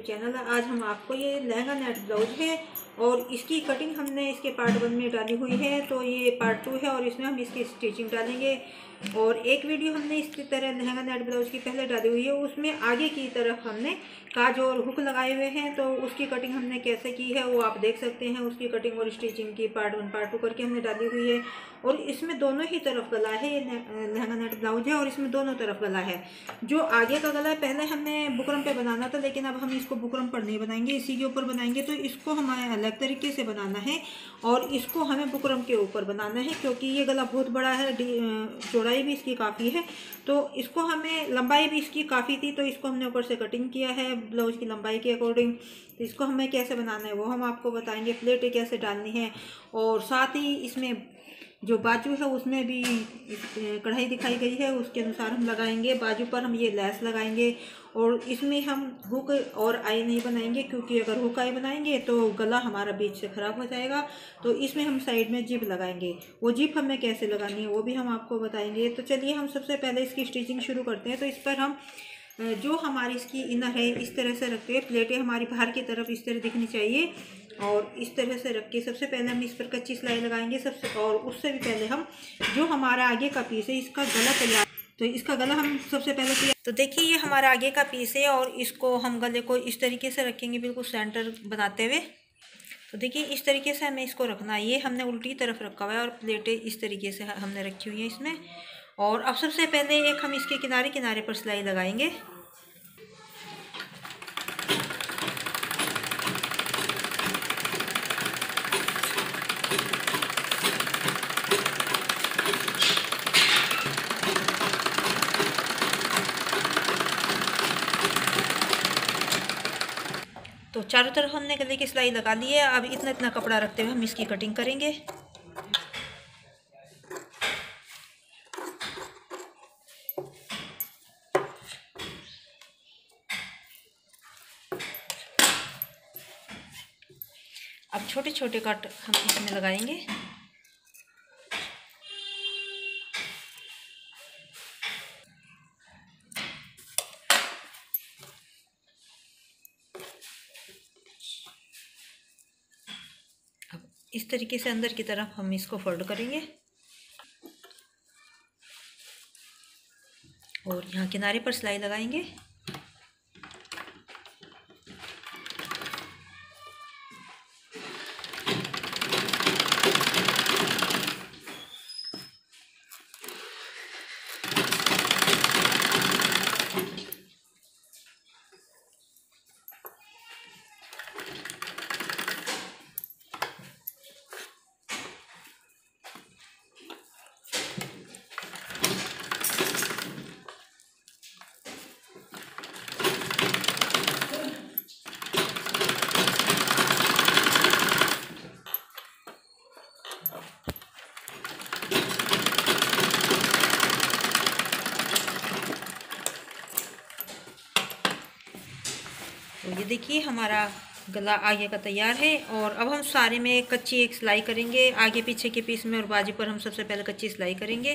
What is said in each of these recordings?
Channel. आज हम आपको ये लहंगा नेट ब्लाउज है और इसकी कटिंग हमने इसके पार्ट 1 में डाली हुई है, तो ये पार्ट 2 है और इसमें हम इसकी स्टिचिंग डालेंगे। और एक वीडियो हमने इसी तरह लहंगा नेट ब्लाउज की पहले डाली हुई है, उसमें आगे की तरफ हमने काज और हुक लगाए हुए हैं, तो उसकी कटिंग हमने कैसे की है वो आप देख सकते हैं। उसकी कटिंग और स्टिचिंग की पार्ट 1 पार्ट 2 करके हमने डाली हुई है। और इसमें दोनों ही तरफ गला है, ये लहंगा नेट ब्लाउज है और इसमें दोनों तरफ गला है। जो आगे का गला है पहले हमने बुकरम पे बनाना था, लेकिन अब हम इसको बुकरम पर नहीं बनाएंगे, इसी के ऊपर बनाएंगे। तो इसको हमें अलग तरीके से बनाना है और इसको हमें बुकरम के ऊपर बनाना है, क्योंकि ये गला बहुत बड़ा है, चौड़ाई भी इसकी काफ़ी है, तो इसको हमें लंबाई भी इसकी काफ़ी थी, तो इसको हमने ऊपर से कटिंग किया है ब्लाउज की लंबाई के अकॉर्डिंग। तो इसको हमें कैसे बनाना है वो हम आपको बताएंगे, प्लेटें कैसे डालनी है। और साथ ही इसमें जो बाजू है उसमें भी कढ़ाई दिखाई गई है, उसके अनुसार हम लगाएंगे। बाजू पर हम ये लेस लगाएंगे और इसमें हम हुक और आई नहीं बनाएंगे, क्योंकि अगर हुक आई बनाएंगे तो गला हमारा बीच से ख़राब हो जाएगा। तो इसमें हम साइड में जिप लगाएंगे, वो जिप हमें कैसे लगानी है वो भी हम आपको बताएंगे। तो चलिए हम सबसे पहले इसकी स्टिचिंग शुरू करते हैं। तो इस पर हम जो हमारी इसकी इनर है इस तरह से रखते हैं, प्लेटें हमारी बाहर की तरफ इस तरह दिखनी चाहिए और इस तरह से रख के सबसे पहले हम इस पर कच्ची सिलाई लगाएंगे और उससे भी पहले हम जो हमारा आगे का पीस है इसका गला तैयार, तो इसका गला हम सबसे पहले तैयार। तो देखिए ये हमारा आगे का पीस है और इसको हम गले को इस तरीके से रखेंगे, बिल्कुल सेंटर बनाते हुए। तो देखिए इस तरीके से हमें इसको रखना है। ये हमने उल्टी तरफ रखा हुआ है और प्लेटें इस तरीके से हमने रखी हुई है इसमें। और अब सबसे पहले एक हम इसके किनारे किनारे पर सिलाई लगाएंगे। तो चारों तरफ हमने गले की सिलाई लगा ली है। अब इतना इतना कपड़ा रखते हुए हम इसकी कटिंग करेंगे। अब छोटे छोटे कट हम इसमें लगाएंगे। अब इस तरीके से अंदर की तरफ हम इसको फोल्ड करेंगे और यहाँ किनारे पर सिलाई लगाएंगे। तो ये देखिए हमारा गला आगे का तैयार है। और अब हम सारे में कच्ची एक सिलाई करेंगे, आगे पीछे के पीस में और बाजू पर हम सबसे पहले कच्ची सिलाई करेंगे।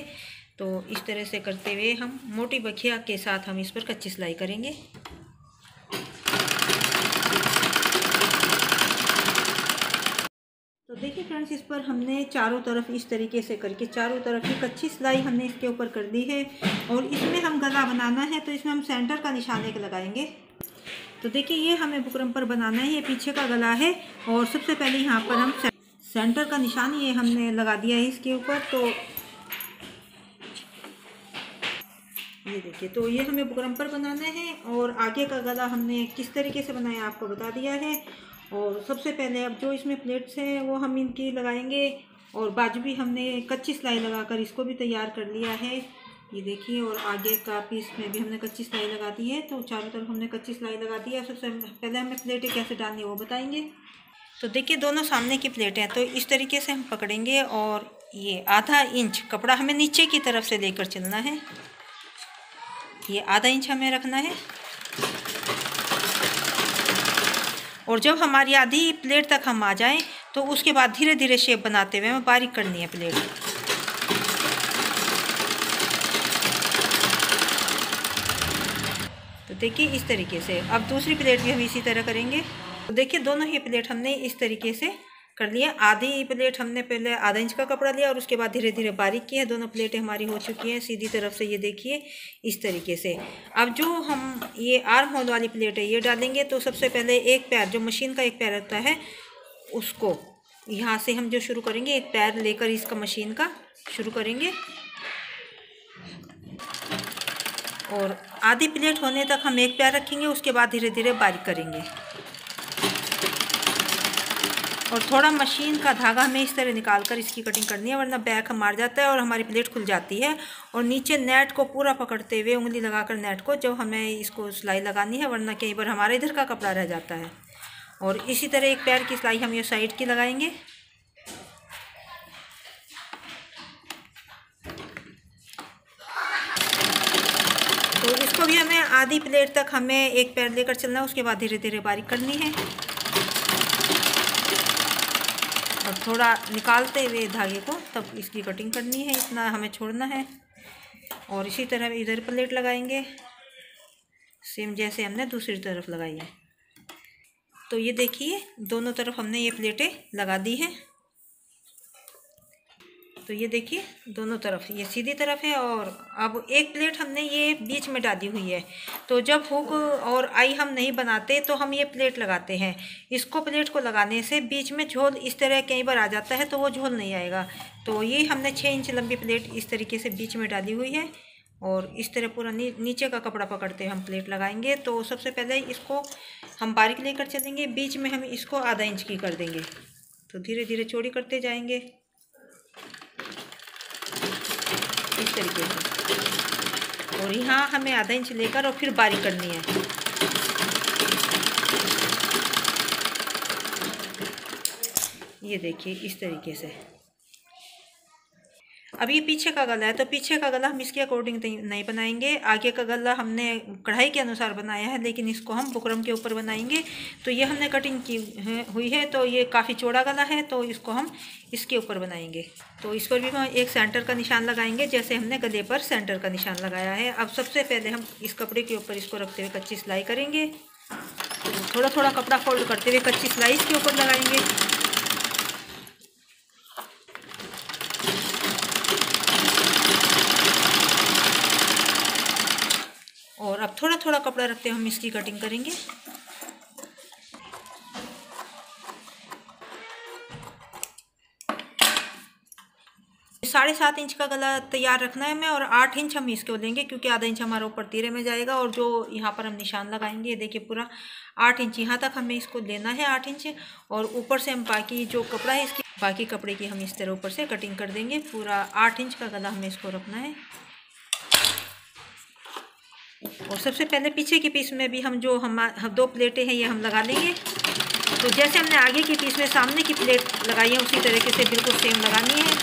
तो इस तरह से करते हुए हम मोटी बखिया के साथ हम इस पर कच्ची सिलाई करेंगे। तो देखिए फ्रेंड्स, इस पर हमने चारों तरफ इस तरीके से करके चारों तरफ की कच्ची सिलाई हमने इसके ऊपर कर दी है। और इसमें हम गला बनाना है, तो इसमें हम सेंटर का निशान एक लगाएंगे। तो देखिए ये हमें बुकरम पर बनाना है, ये पीछे का गला है और सबसे पहले यहाँ पर हम सेंटर का निशान ये हमने लगा दिया है इसके ऊपर। तो ये देखिए, तो ये हमें बुकरम पर बनाना है और आगे का गला हमने किस तरीके से बनाया आपको बता दिया है। और सबसे पहले अब जो इसमें प्लेट्स हैं वो हम इनकी लगाएंगे और बाजू भी हमने कच्ची सिलाई लगाकर इसको भी तैयार कर लिया है, ये देखिए। और आगे का पीस में भी हमने कच्ची सिलाई लगा दी है, तो चारों तरफ हमने कच्ची सिलाई लगा दी है। सबसे पहले हमें प्लेटें कैसे डालनी है वो बताएंगे। तो देखिए दोनों सामने की प्लेटें हैं, तो इस तरीके से हम पकड़ेंगे और ये आधा इंच कपड़ा हमें नीचे की तरफ से लेकर चलना है, ये आधा इंच हमें रखना है। और जब हमारी आधी प्लेट तक हम आ जाएं तो उसके बाद धीरे धीरे शेप बनाते हुए हमें बारीक करनी है प्लेट। तो देखिए इस तरीके से। अब दूसरी प्लेट भी हम इसी तरह करेंगे। तो देखिए दोनों ही प्लेट हमने इस तरीके से कर लिया। आधी प्लेट हमने पहले आधा इंच का कपड़ा लिया और उसके बाद धीरे धीरे बारीक किया। दोनों प्लेटें हमारी हो चुकी हैं सीधी तरफ से, ये देखिए इस तरीके से। अब जो हम ये आर्म होल वाली प्लेट है ये डालेंगे। तो सबसे पहले एक पैर, जो मशीन का एक पैर होता है, उसको यहाँ से हम जो शुरू करेंगे, एक पैर लेकर इसका मशीन का शुरू करेंगे और आधी प्लेट होने तक हम एक पैर रखेंगे। उसके बाद धीरे धीरे बारीक करेंगे और थोड़ा मशीन का धागा हमें इस तरह निकाल कर इसकी कटिंग करनी है, वरना बैक मार जाता है और हमारी प्लेट खुल जाती है। और नीचे नेट को पूरा पकड़ते हुए उंगली लगाकर नेट को जो हमें इसको सिलाई लगानी है, वरना कई बार हमारे इधर का कपड़ा रह जाता है। और इसी तरह एक पैर की सिलाई हम ये साइड की लगाएंगे। तो इसको भी हमें आधी प्लेट तक हमें एक पैर लेकर चलना है, उसके बाद धीरे धीरे बारीक करनी है और थोड़ा निकालते हुए धागे को तब इसकी कटिंग करनी है, इतना हमें छोड़ना है। और इसी तरह इधर प्लेट लगाएंगे सेम जैसे हमने दूसरी तरफ लगाई है। तो ये देखिए दोनों तरफ हमने ये प्लेटें लगा दी हैं। तो ये देखिए दोनों तरफ ये सीधी तरफ है और अब एक प्लेट हमने ये बीच में डाली हुई है। तो जब हुक और आई हम नहीं बनाते तो हम ये प्लेट लगाते हैं। इसको प्लेट को लगाने से बीच में झोल इस तरह कई बार आ जाता है, तो वो झोल नहीं आएगा। तो ये हमने 6 इंच लंबी प्लेट इस तरीके से बीच में डाली हुई है और इस तरह पूरा नीचे का कपड़ा पकड़ते हम प्लेट लगाएंगे। तो सबसे पहले इसको हम बारीक लेकर चलेंगे, बीच में हम इसको आधा इंच की कर देंगे। तो धीरे धीरे चौड़ी करते जाएंगे इस तरीके से। और यहाँ हमें आधा इंच लेकर और फिर बारीक करनी है। ये देखिए इस तरीके से। अब ये पीछे का गला है, तो पीछे का गला हम इसके अकॉर्डिंग नहीं बनाएंगे। आगे का गला हमने कढ़ाई के अनुसार बनाया है, लेकिन इसको हम बुकरम के ऊपर बनाएंगे। तो ये हमने कटिंग की हुई है, तो ये काफ़ी चौड़ा गला है, तो इसको हम इसके ऊपर बनाएंगे। तो इस पर भी हम एक सेंटर का निशान लगाएंगे, जैसे हमने गले पर सेंटर का निशान लगाया है। अब सबसे पहले हम इस कपड़े के ऊपर इसको रखते हुए कच्ची सिलाई करेंगे। तो थोड़ा थोड़ा कपड़ा फोल्ड करते हुए कच्ची सिलाई इसके ऊपर लगाएंगे। और अब थोड़ा थोड़ा कपड़ा रखते हुए हम इसकी कटिंग करेंगे। 7.5 इंच का गला तैयार रखना है हमें और 8 इंच हम इसको लेंगे, क्योंकि आधा इंच हमारा ऊपर तीरे में जाएगा। और जो यहाँ पर हम निशान लगाएंगे, देखिए पूरा 8 इंच यहाँ तक हमें इसको लेना है, 8 इंच। और ऊपर से हम बाकी जो कपड़ा है इसकी बाकी कपड़े की हम इस तरह ऊपर से कटिंग कर देंगे। पूरा 8 इंच का गला हमें इसको रखना है। और सबसे पहले पीछे के पीस में भी हम जो हम 2 प्लेटें हैं ये हम लगा लेंगे। तो जैसे हमने आगे की पीस में सामने की प्लेट लगाई है उसी तरीके से बिल्कुल सेम लगानी है।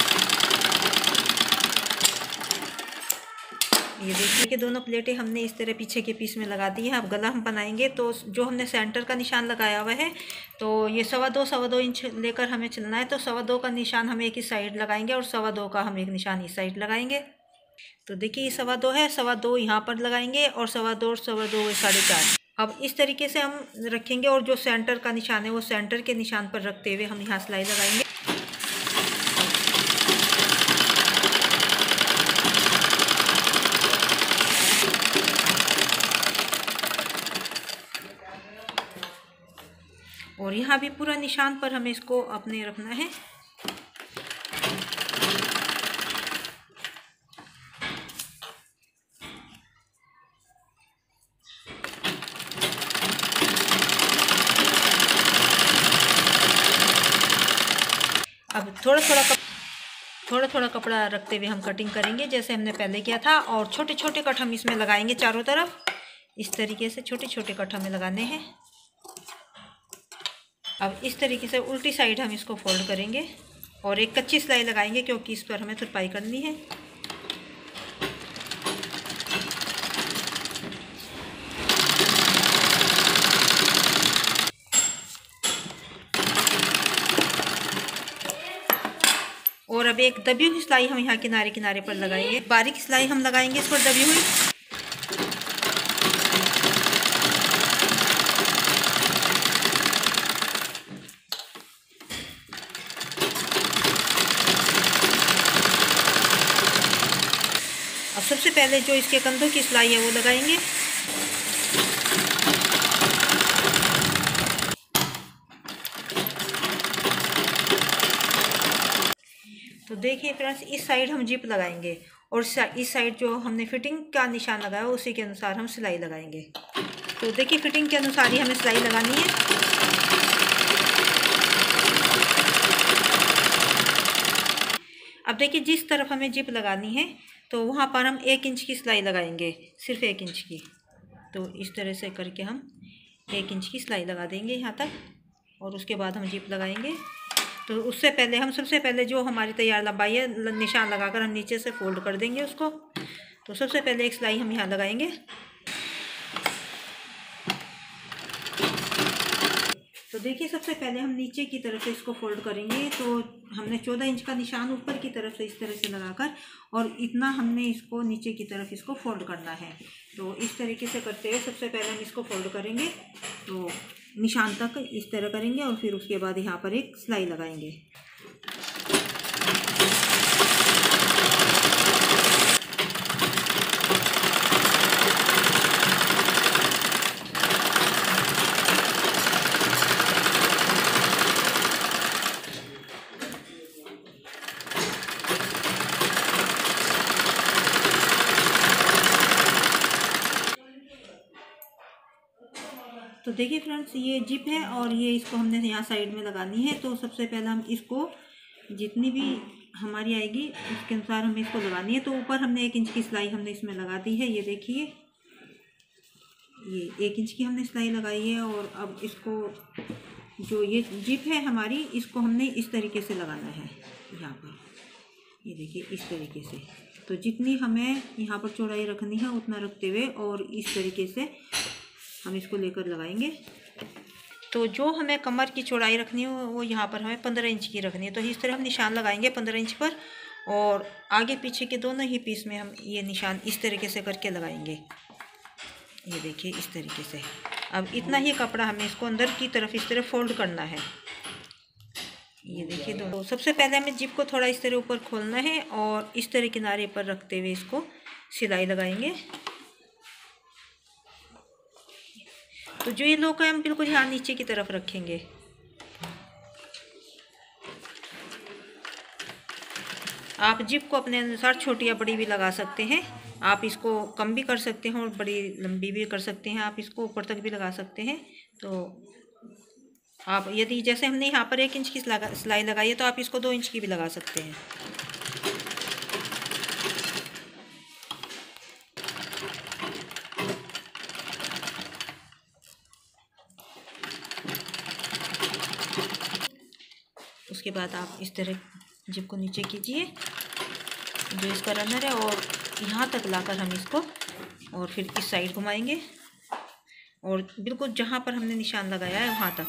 ये देखिए कि दोनों प्लेटें हमने इस तरह पीछे के पीस में लगा दी है। अब गला हम बनाएंगे, तो जो हमने सेंटर का निशान लगाया हुआ है, तो ये 2.25 इंच लेकर हमें चलना है। तो 2.25 का निशान हम एक ही साइड लगाएंगे और 2.25 का हम एक निशान इस साइड लगाएंगे। तो देखिए ये 2.25 है, 2.25 यहाँ पर लगाएंगे और 2.25 4.5 अब इस तरीके से हम रखेंगे। और जो सेंटर का निशान है वो सेंटर के निशान पर रखते हुए हम यहाँ सिलाई लगाएंगे। और यहाँ भी पूरा निशान पर हमें इसको अपने रखना है। अब थोड़ा थोड़ा कपड़ा रखते हुए हम कटिंग करेंगे, जैसे हमने पहले किया था। और छोटे छोटे कट हम इसमें लगाएंगे चारों तरफ। इस तरीके से छोटे छोटे कट हमें लगाने हैं। अब इस तरीके से उल्टी साइड हम इसको फोल्ड करेंगे और एक कच्ची सिलाई लगाएंगे, क्योंकि इस पर हमें तुरपाई करनी है। और अब एक दबी हुई सिलाई हम यहाँ किनारे किनारे पर लगाएंगे। बारीक सिलाई हम लगाएंगे इस पर दबी हुई। पहले जो इसके कंधों की सिलाई है वो लगाएंगे। तो देखिए फ्रेंड्स, इस साइड हम जिप लगाएंगे और इस साइड जो हमने फिटिंग का निशान लगाया उसी के अनुसार हम सिलाई लगाएंगे। तो देखिए फिटिंग के अनुसार ही हमें सिलाई लगानी है। अब देखिए जिस तरफ हमें जिप लगानी है तो वहाँ पर हम 1 इंच की सिलाई लगाएंगे, सिर्फ 1 इंच की। तो इस तरह से करके हम 1 इंच की सिलाई लगा देंगे यहाँ तक और उसके बाद हम जिप लगाएंगे। तो उससे पहले हम सबसे पहले जो हमारी तैयार लंबाई है निशान लगाकर हम नीचे से फोल्ड कर देंगे उसको। तो सबसे पहले एक सिलाई हम यहाँ लगाएंगे। तो देखिए सबसे पहले हम नीचे की तरफ से इसको फोल्ड करेंगे। तो हमने 14 इंच का निशान ऊपर की तरफ से इस तरह से लगाकर और इतना हमने इसको नीचे की तरफ इसको फोल्ड करना है। तो इस तरीके से करते हुए सबसे पहले हम इसको फोल्ड करेंगे, तो निशान तक इस तरह करेंगे और फिर उसके बाद यहाँ पर एक सिलाई लगाएंगे। तो देखिए फ्रेंड्स, ये जिप है और ये इसको हमने यहाँ साइड में लगानी है। तो सबसे पहले हम इसको जितनी भी हमारी आएगी उसके अनुसार हमें इसको लगानी है। तो ऊपर हमने 1 इंच की सिलाई हमने इसमें लगा दी है। ये देखिए, ये 1 इंच की हमने सिलाई लगाई है और अब इसको जो ये जिप है हमारी, इसको हमने इस तरीके से लगाना है यहाँ पर। ये देखिए इस तरीके से। तो जितनी हमें यहाँ पर चौड़ाई रखनी है उतना रखते हुए और इस तरीके से हम इसको लेकर लगाएंगे। तो जो हमें कमर की चौड़ाई रखनी है वो यहाँ पर हमें 15 इंच की रखनी है। तो इस तरह हम निशान लगाएंगे 15 इंच पर और आगे पीछे के दोनों ही पीस में हम ये निशान इस तरीके से करके लगाएंगे। ये देखिए इस तरीके से। अब इतना ही कपड़ा हमें इसको अंदर की तरफ इस तरह फोल्ड करना है। ये देखिए दोनों। तो सबसे पहले हमें जिप को थोड़ा इस तरह ऊपर खोलना है और इस तरह किनारे पर रखते हुए इसको सिलाई लगाएंगे। तो जो ये लोग हैं हम बिल्कुल यहाँ नीचे की तरफ रखेंगे। आप जिप को अपने अनुसार छोटी या बड़ी भी लगा सकते हैं। आप इसको कम भी कर सकते हैं और बड़ी लंबी भी कर सकते हैं। आप इसको ऊपर तक भी लगा सकते हैं। तो आप यदि जैसे हमने यहाँ पर 1 इंच की सिलाई लगाई है तो आप इसको 2 इंच की भी लगा सकते हैं। उसके बाद आप इस तरह जिप को नीचे कीजिए जो इसका रनर है और यहाँ तक लाकर हम इसको और फिर इस साइड घुमाएंगे और बिल्कुल जहाँ पर हमने निशान लगाया है वहाँ तक।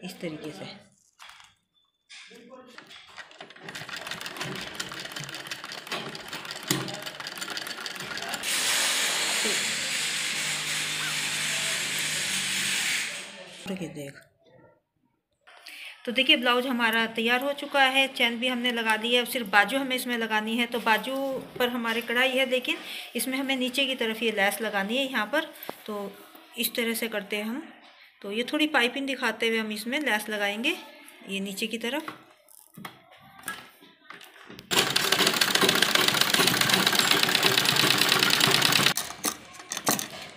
इस तरीके से। देख तो देखिए ब्लाउज हमारा तैयार हो चुका है। चैन भी हमने लगा दी है। अब सिर्फ बाजू हमें इसमें लगानी है। तो बाजू पर हमारे कढ़ाई है, लेकिन इसमें हमें नीचे की तरफ ये लैस लगानी है यहाँ पर। तो इस तरह से करते हैं हम। तो ये थोड़ी पाइपिंग दिखाते हुए हम इसमें लैस लगाएंगे ये नीचे की तरफ।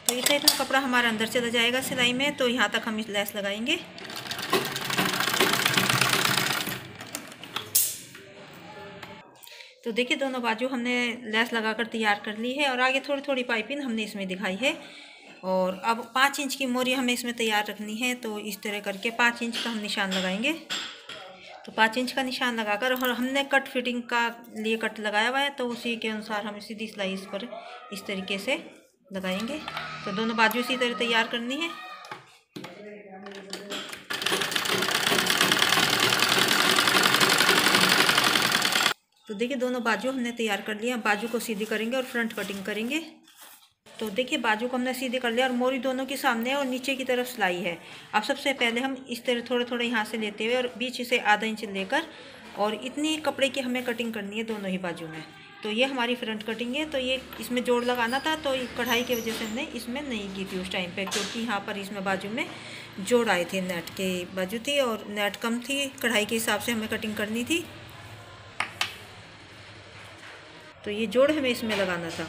तो इतना इतना कपड़ा हमारा अंदर चला जाएगा सिलाई में। तो यहाँ तक हम इस लैस लगाएंगे। तो देखिए दोनों बाजू हमने लैस लगाकर तैयार कर ली है और आगे थोड़ी थोड़ी पाइपिंग हमने इसमें दिखाई है। और अब 5 इंच की मोरी हमें इसमें तैयार रखनी है। तो इस तरह करके 5 इंच का हम निशान लगाएंगे। तो 5 इंच का निशान लगाकर, और हमने कट फिटिंग का लिए कट लगाया हुआ है, तो उसी के अनुसार हम सीधी सिलाई इस पर इस तरीके से लगाएंगे। तो दोनों बाजू इसी तरह तैयार करनी है। तो देखिए दोनों बाजू हमने तैयार कर लिया। बाजू को सीधी करेंगे और फ्रंट कटिंग करेंगे। तो देखिए बाजू को हमने सीधे कर लिया और मोरी दोनों के सामने है और नीचे की तरफ सिलाई है। अब सबसे पहले हम इस तरह थोड़े थोड़े यहाँ से लेते हुए और बीच से आधा इंच लेकर, और इतनी कपड़े की हमें कटिंग करनी है दोनों ही बाजू में। तो ये हमारी फ्रंट कटिंग है। तो ये इसमें जोड़ लगाना था, तो कढ़ाई की वजह से हमने इसमें नहीं की थी उस टाइम पे, क्योंकि यहाँ पर इसमें बाजू में जोड़ आए थे, नेट के बाजू थी और नेट कम थी, कढ़ाई के हिसाब से हमें कटिंग करनी थी। तो ये जोड़ हमें इसमें लगाना था।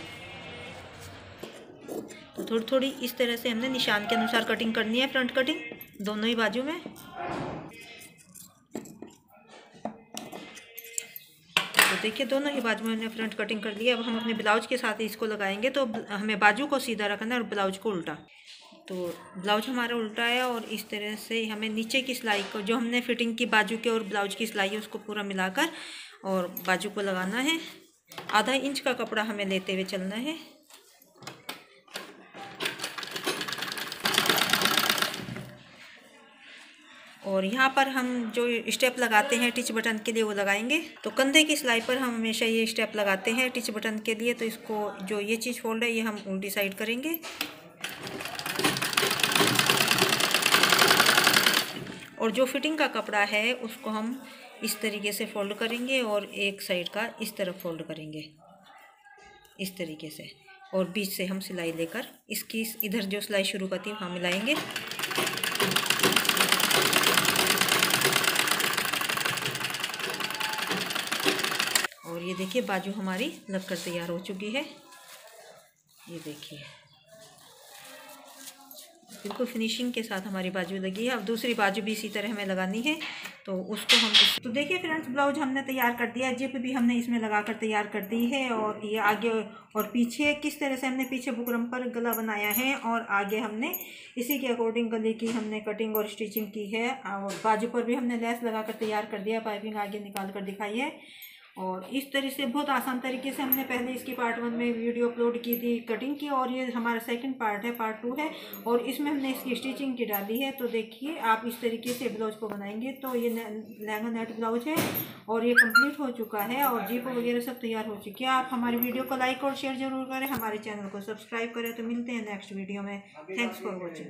तो थोड़ी थोड़ी इस तरह से हमने निशान के अनुसार कटिंग करनी है, फ्रंट कटिंग दोनों ही बाजू में। तो देखिए दोनों ही बाजू में हमने फ्रंट कटिंग कर लिया। अब हम अपने ब्लाउज के साथ इसको लगाएंगे। तो हमें बाजू को सीधा रखना है और ब्लाउज को उल्टा। तो ब्लाउज हमारा उल्टा है और इस तरह से हमें नीचे की सिलाई को, जो हमने फिटिंग की बाजू के और ब्लाउज की सिलाई है, उसको पूरा मिलाकर और बाजू को लगाना है। आधा इंच का कपड़ा हमें लेते हुए चलना है। और यहाँ पर हम जो स्टेप लगाते हैं टिच बटन के लिए वो लगाएंगे। तो कंधे की सिलाई पर हम हमेशा ये स्टेप लगाते हैं टिच बटन के लिए। तो इसको जो ये चीज़ फोल्ड है ये हम उल्टी साइड करेंगे और जो फिटिंग का कपड़ा है उसको हम इस तरीके से फोल्ड करेंगे और एक साइड का इस तरफ फोल्ड करेंगे इस तरीके से, और बीच से हम सिलाई लेकर इसकी इधर जो सिलाई शुरू करती है वहाँ मिलाएंगे। और ये देखिए बाजू हमारी लगकर तैयार हो चुकी है। ये देखिए बिल्कुल फिनिशिंग के साथ हमारी बाजू लगी है। अब दूसरी बाजू भी इसी तरह हमें लगानी है। तो उसको हम तो देखिए फ्रेंड्स ब्लाउज हमने तैयार कर दिया, जिप भी हमने इसमें लगाकर तैयार कर दी है। और ये आगे और पीछे किस तरह से हमने पीछे बुकरम पर गला बनाया है और आगे हमने इसी के अकॉर्डिंग गले की हमने कटिंग और स्टिचिंग की है। और बाजू पर भी हमने लेस लगाकर तैयार कर दिया, पाइपिंग आगे निकाल कर दिखाई है। और इस तरह से बहुत आसान तरीके से हमने पहले इसकी पार्ट 1 में वीडियो अपलोड की थी कटिंग की, और ये हमारा सेकंड पार्ट है, पार्ट 2 है। और इसमें हमने इसकी स्टिचिंग की डाली है। तो देखिए आप इस तरीके से ब्लाउज को बनाएंगे। तो ये लहंगा नेट ब्लाउज है और ये कंप्लीट हो चुका है और जीप वगैरह सब तैयार हो चुकी है। आप हमारी वीडियो को लाइक और शेयर जरूर करें, हमारे चैनल को सब्सक्राइब करें। तो मिलते हैं नेक्स्ट वीडियो में। Thanks for watching.